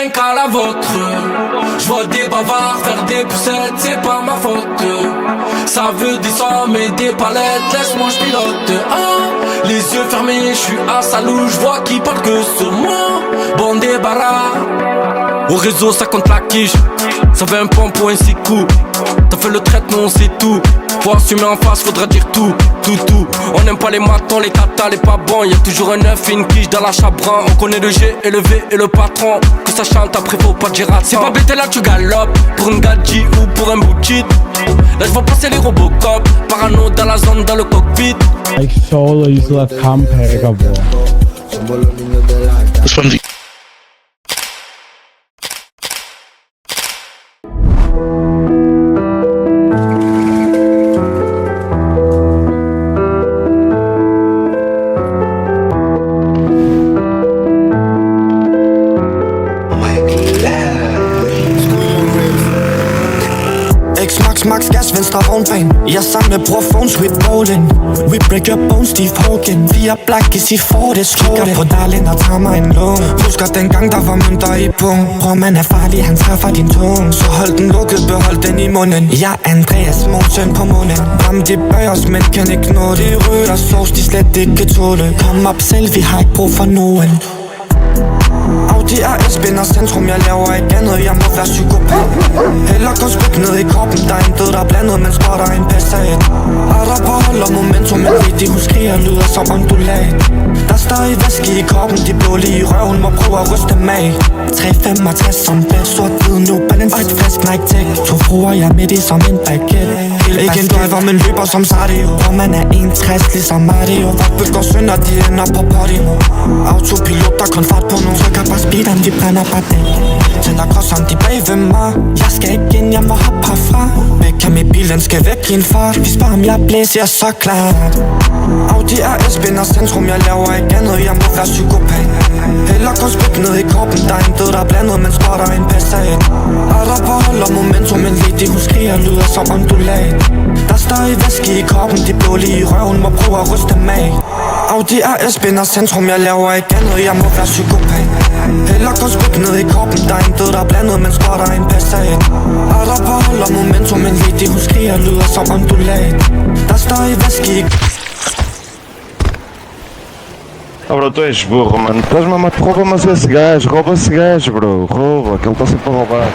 rien qu'à la vôtre. Je vois des bavards faire des poussettes, c'est pas ma faute. Ça veut des sommes et des palettes, laisse-moi j'pilote. Ah, les yeux fermés, je suis à Salou, je vois qu'ils parlent que sur moi. Bon débarras. Au réseau ça compte la quiche. Ça fait un pont pour un 6 coups. T'as fait le traitement, on sait tout. Faut assumer en face, faudra dire tout. On n'aime pas les matons, les katas, les pas bons. Y'a toujours un œuf et une quiche dans la chabran. On connaît le G et le V et le patron. Que ça chante après faut pas dire attends. C'est pas bête là tu galopes. Pour un gadji ou pour un bout-cheat. Là j'vois passer les Robocop. Parano dans la zone, dans le cockpit. Like solo isla kampega bro. Respondi. Max gas, venstre vognbane. Jeg samler bror phones, we ballin'. We break your bones, Steve Hogan. Vi er blackis i Fortis, kigger på darling og tager mig en lån. Husker dengang der var mønter i pung. Bror man er farlig, han træffer din tung. Så hold den lukket, behold den i munden. Jeg er Andreas, Mosen på munden. Ram de bøjers, men kan ikke nå det. De rører sovs, de slet ikke tåle. Kom op selv, vi har ikke brug for nogen. Audi RS binder centrum, jeg laver ikke andet, jeg må være psykopat. Heller gå spik ned i kroppen, der er en død, der er blandet, men spotter en Passat. Er der på holder momentum, men rigtig hun skriger, lyder som ondulat. Der er stadig væske i kroppen, de blå lige i røven, må prøve at ryste mag. 365 som bedst, sort hvid nu, balance og et fast Nike Tech. To fruer, jeg midt i som en baguette. Ikke en driver, men løber som Sadio. Og man er 61 ligesom Mario. Vagtbøl går sønder, de ender på Podimo. Autopilot, der kun fart på nogle trykker på speederen, de brænder bare det. Tænder crosseren, de bag ved mig. Jeg skal ikke ind, jeg må hoppe herfra. Væk ham i bilen, skal væk i en fart. Hvis bare om jeg blæser, jeg så klart. Audi RS binder centrum, jeg laver ikke andet, jeg må være psykopat. Heller gå spik ned i kroppen, der er en død, der er blandet, men spotter en Passat. Er der på holder momentum, men lige hun skriger, lyder som ondulat. Der er stadig væske i kroppen, de blå lige i røven, må prøve at ryste mag. Audi RS binder centrum, jeg laver ikke andet, jeg må være psykopat. Heller gå spik ned i kroppen, der er en død, der er blandet, men spotter en Passat. Er der på holder momentum, men lige hun skriger, lyder som ondulat. Der er stadig væske i... Ah, bro, tu és burro, mano. Estás mesmo a rouba, mas esse gajo, rouba esse gajo, bro. Rouba, que ele está sempre a roubar.